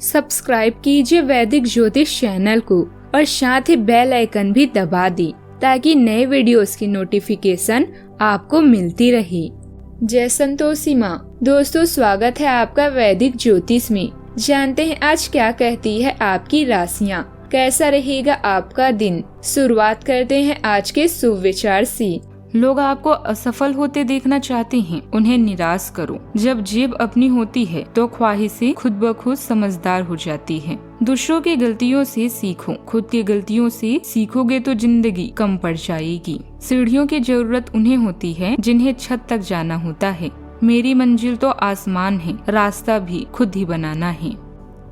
Subscribe कीजिए वैदिक ज्योतिष चैनल को और साथ ही बेल आइकन भी दबा दी ताकि नए वीडियोस की नोटिफिकेशन आपको मिलती रहे। जय संतोषी माँ। दोस्तों, स्वागत है आपका वैदिक ज्योतिष में। जानते हैं आज क्या कहती है आपकी राशियाँ, कैसा रहेगा आपका दिन। शुरुआत करते हैं आज के शुभ विचार से। लोग आपको असफल होते देखना चाहते हैं, उन्हें निराश करो। जब जेब अपनी होती है तो ख्वाहिशें खुद ब खुद समझदार हो जाती है। दूसरों की गलतियों से सीखो, खुद की गलतियों से सीखोगे तो जिंदगी कम पड़ जाएगी। सीढ़ियों की जरूरत उन्हें होती है जिन्हें छत तक जाना होता है। मेरी मंजिल तो आसमान है, रास्ता भी खुद ही बनाना है।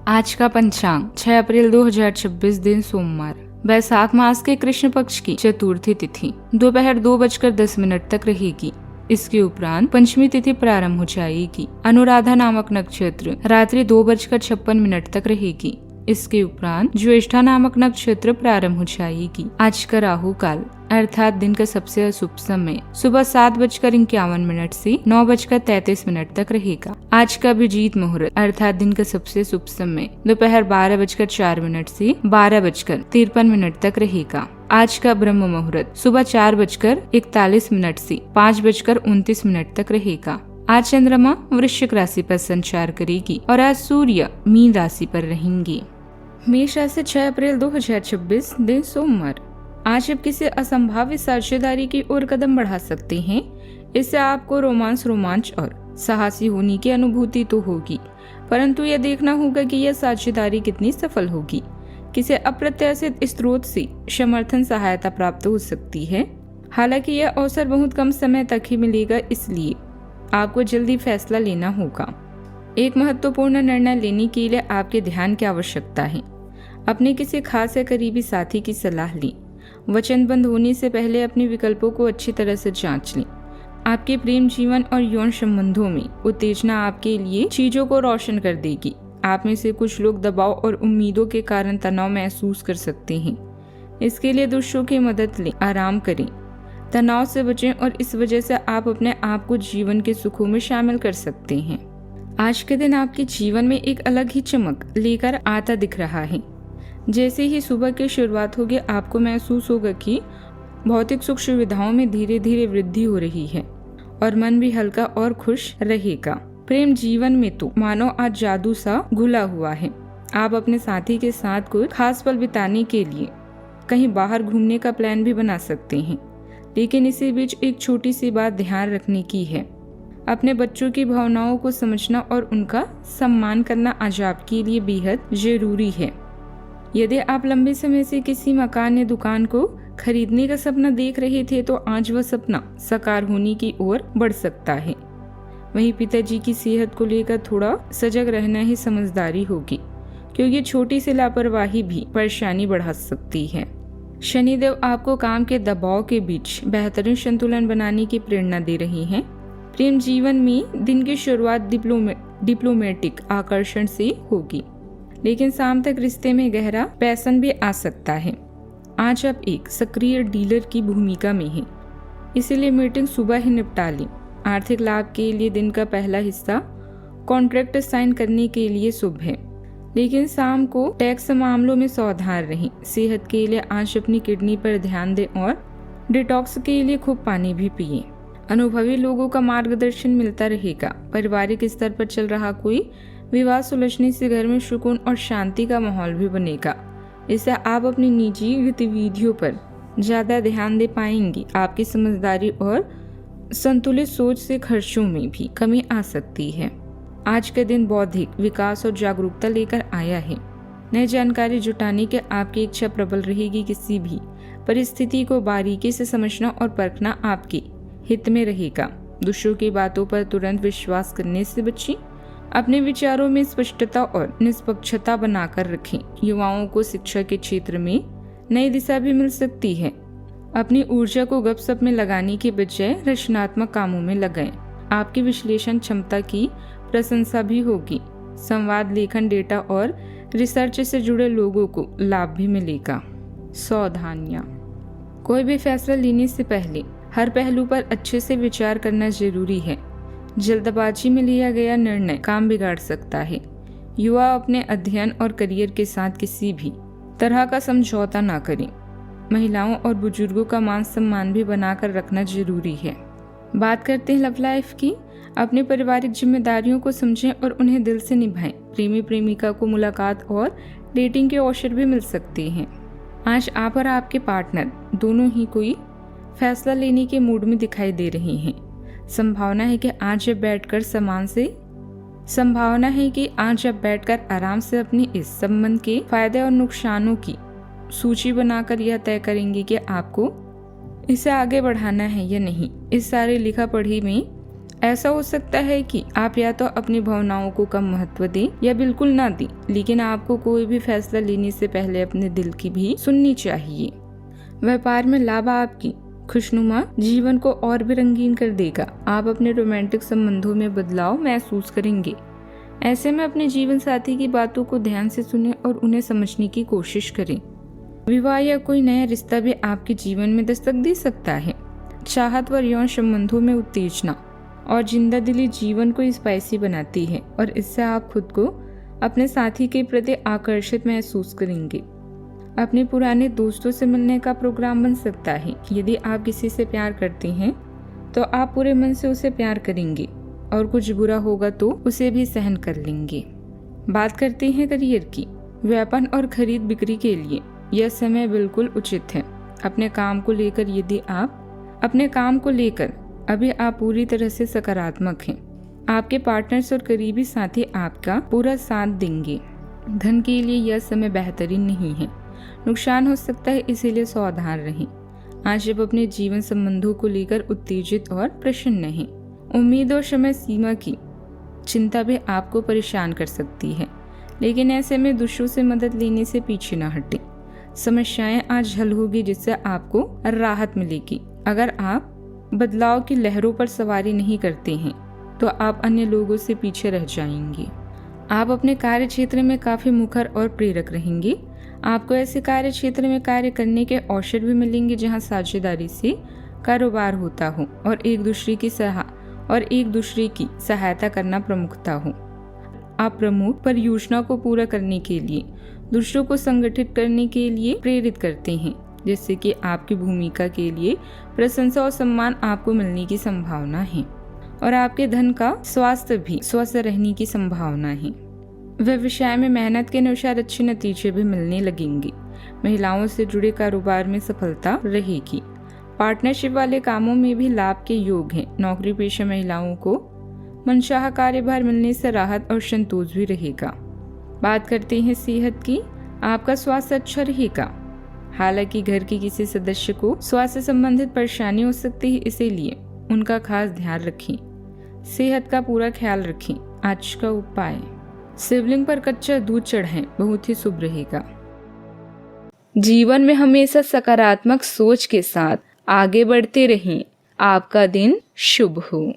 आज का पंचांग 6 अप्रैल 2026 दिन सोमवार, वैशाख मास के कृष्ण पक्ष की चतुर्थी तिथि दोपहर 2:10 तक रहेगी। इसके उपरांत पंचमी तिथि प्रारंभ हो जाएगी। अनुराधा नामक नक्षत्र रात्रि 2:56 तक रहेगी। इसके उपरांत ज्येष्ठा नामक नक्षत्र प्रारंभ हो जाएगी। आज का राहु काल अर्थात दिन का सबसे अशुभ समय सुबह 7:51 से 9:33 तक रहेगा। आज का अभिजीत मुहूर्त अर्थात दिन का सबसे शुभ समय दोपहर 12:04 से 12:53 तक रहेगा। आज का ब्रह्म मुहूर्त सुबह 4:41 से 5:29 तक रहेगा। आज चंद्रमा वृश्चिक राशि पर संचार करेगी और आज सूर्य मीन राशि पर रहेंगे। मेष राशि 6 अप्रैल 2026 दिन सोमवार। आज आप किसी असंभाव्य साझेदारी की ओर कदम बढ़ा सकते हैं। इससे आपको रोमांच और साहसी होने की अनुभूति तो होगी, परंतु यह देखना होगा कि यह साझेदारी कितनी सफल होगी। किसी अप्रत्याशित स्रोत से समर्थन सहायता प्राप्त हो सकती है। हालांकि यह अवसर बहुत कम समय तक ही मिलेगा, इसलिए आपको जल्दी फैसला लेना होगा। एक महत्वपूर्ण निर्णय लेने के लिए आपके ध्यान की आवश्यकता है। अपने किसी खास या करीबी साथी की सलाह लें। वचनबद्ध होने से पहले अपने विकल्पों को अच्छी तरह से जांच लें। आपके प्रेम जीवन और यौन संबंधों में उत्तेजना आपके लिए चीजों को रोशन कर देगी। आप में से कुछ लोग दबाव और उम्मीदों के कारण तनाव महसूस कर सकते हैं। इसके लिए दूसरों की मदद लें, आराम करें, तनाव से बचें और इस वजह से आप अपने आप को जीवन के सुखों में शामिल कर सकते हैं। आज के दिन आपके जीवन में एक अलग ही चमक लेकर आता दिख रहा है। जैसे ही सुबह की शुरुआत होगी, आपको महसूस होगा कि भौतिक सुख सुविधाओं में धीरे धीरे वृद्धि हो रही है और मन भी हल्का और खुश रहेगा। प्रेम जीवन में तो मानो आज जादू सा घुला हुआ है। आप अपने साथी के साथ कुछ खास पल बिताने के लिए कहीं बाहर घूमने का प्लान भी बना सकते हैं, लेकिन इसी बीच एक छोटी सी बात ध्यान रखने की है। अपने बच्चों की भावनाओं को समझना और उनका सम्मान करना आज आपके लिए बेहद जरूरी है। यदि आप लंबे समय से किसी मकान या दुकान को खरीदने का सपना देख रहे थे, तो आज वह सपना साकार होने की ओर बढ़ सकता है। वहीं पिताजी की सेहत को लेकर थोड़ा सजग रहना ही समझदारी होगी, क्योंकि छोटी सी लापरवाही भी परेशानी बढ़ा सकती है। शनिदेव आपको काम के दबाव के बीच बेहतरीन संतुलन बनाने की प्रेरणा दे रहे हैं। प्रेम जीवन में दिन की शुरुआत डिप्लोमेटिक आकर्षण से होगी, लेकिन शाम तक रिश्ते में गहरा पैशन भी आ सकता है। आज आप एक सक्रिय डीलर की भूमिका में हैं, इसीलिए मीटिंग सुबह ही निपटा लें। आर्थिक लाभ के लिए दिन का पहला हिस्सा कॉन्ट्रैक्ट साइन करने के लिए शुभ है, लेकिन शाम को टैक्स मामलों में सावधान रहें। सेहत के लिए आज अपनी किडनी पर ध्यान दें और डिटॉक्स के लिए खूब पानी भी पिएं। अनुभवी लोगों का मार्गदर्शन मिलता रहेगा। पारिवारिक स्तर पर चल रहा कोई विवाद सुलझने से घर में सुकून और शांति का माहौल भी बनेगा। इससे आप अपनी निजी गतिविधियों पर ज्यादा ध्यान दे पाएंगी। आपकी समझदारी और संतुलित सोच से खर्चों में भी कमी आ सकती है। आज का दिन बौद्धिक विकास और जागरूकता लेकर आया है। नई जानकारी जुटाने की आपकी इच्छा प्रबल रहेगी। किसी भी परिस्थिति को बारीकी से समझना और परखना आपके हित में रहेगा। दूसरों की बातों पर तुरंत विश्वास करने से बचें। अपने विचारों में स्पष्टता और निष्पक्षता बनाकर रखें। युवाओं को शिक्षा के क्षेत्र में नई दिशा भी मिल सकती है। अपनी ऊर्जा को गपशप में लगाने के बजाय रचनात्मक कामों में लगाएं। आपकी विश्लेषण क्षमता की प्रशंसा भी होगी। संवाद, लेखन, डेटा और रिसर्च से जुड़े लोगों को लाभ भी मिलेगा। सावधानियां। कोई भी फैसला लेने से पहले हर पहलू पर अच्छे से विचार करना जरूरी है। जल्दबाजी में लिया गया निर्णय काम बिगाड़ सकता है। युवा अपने अध्ययन और करियर के साथ किसी भी तरह का समझौता ना करें। महिलाओं और बुजुर्गों का मान सम्मान भी बनाकर रखना जरूरी है। बात करते हैं लव लाइफ की। अपनी पारिवारिक जिम्मेदारियों को समझें और उन्हें दिल से निभाएं। प्रेमी प्रेमिका को मुलाकात और डेटिंग के अवसर भी मिल सकते हैं। आज आप और आपके पार्टनर दोनों ही कोई फैसला लेने के मूड में दिखाई दे रहे हैं। संभावना है कि आज जब बैठकर आराम से अपने इस संबंध के फायदे और नुकसानों की सूची बनाकर यह तय करेंगे कि आपको इसे आगे बढ़ाना है या नहीं। इस सारे लिखा पढ़ी में ऐसा हो सकता है कि आप या तो अपनी भावनाओं को कम महत्व दें या बिल्कुल ना दें, लेकिन आपको कोई भी फैसला लेने से पहले अपने दिल की भी सुननी चाहिए। व्यापार में लाभ आपकी खुशनुमा जीवन को और भी रंगीन कर देगा। आप अपने रोमांटिक संबंधों में बदलाव महसूस करेंगे। ऐसे में अपने जीवन साथी की बातों को ध्यान से सुनें और उन्हें समझने की कोशिश करें। विवाह या कोई नया रिश्ता भी आपके जीवन में दस्तक दे सकता है। चाहत व यौन संबंधों में उत्तेजना और जिंदा दिली जीवन को स्पाइसी बनाती है और इससे आप खुद को अपने साथी के प्रति आकर्षित महसूस करेंगे। अपने पुराने दोस्तों से मिलने का प्रोग्राम बन सकता है। यदि आप किसी से प्यार करते हैं तो आप पूरे मन से उसे प्यार करेंगे और कुछ बुरा होगा तो उसे भी सहन कर लेंगे। बात करते हैं करियर की। व्यापार और खरीद बिक्री के लिए यह समय बिल्कुल उचित है। अपने काम को लेकर अभी आप पूरी तरह से सकारात्मक हैं। आपके पार्टनर्स और करीबी साथी आपका पूरा साथ देंगे। धन के लिए यह समय बेहतरीन नहीं है, नुकसान हो सकता है, इसीलिए सावधान रहें। आज जब अपने जीवन संबंधों को लेकर उत्तेजित और प्रसन्न हैं। उम्मीद और समय सीमा की चिंता भी आपको परेशान कर सकती है, लेकिन ऐसे में दूसरों से मदद लेने से पीछे न हटें। समस्याएं आज हल होगी जिससे आपको राहत मिलेगी। अगर आप बदलाव की लहरों पर सवारी नहीं करते हैं तो आप अन्य लोगों से पीछे रह जाएंगे। आप अपने कार्य क्षेत्र में काफी मुखर और प्रेरक रहेंगे। आपको ऐसे कार्य क्षेत्र में कार्य करने के अवसर भी मिलेंगे जहां साझेदारी से कारोबार होता हो और एक दूसरे की सहायता करना प्रमुखता हो। आप प्रमुख परियोजना को पूरा करने के लिए दूसरों को संगठित करने के लिए प्रेरित करते हैं, जिससे कि आपकी भूमिका के लिए प्रशंसा और सम्मान आपको मिलने की संभावना है और आपके धन का स्वास्थ्य भी स्वस्थ रहने की संभावना है। व्यवसाय में मेहनत के अनुसार अच्छे नतीजे भी मिलने लगेंगे। महिलाओं से जुड़े कारोबार में सफलता रहेगी। पार्टनरशिप वाले कामों में भी लाभ के योग हैं। नौकरी पेशा महिलाओं को मनचाहा कार्यभार मिलने से राहत और संतोष भी रहेगा। बात करते हैं सेहत की। आपका स्वास्थ्य अच्छा रहेगा। हालांकि घर के किसी सदस्य को स्वास्थ्य संबंधित परेशानी हो सकती है, इसीलिए उनका खास ध्यान रखें। सेहत का पूरा ख्याल रखें। आज का उपाय, शिवलिंग पर कच्चा दूध चढ़ाएं, बहुत ही शुभ रहेगा। जीवन में हमेशा सकारात्मक सोच के साथ आगे बढ़ते रहें। आपका दिन शुभ हो।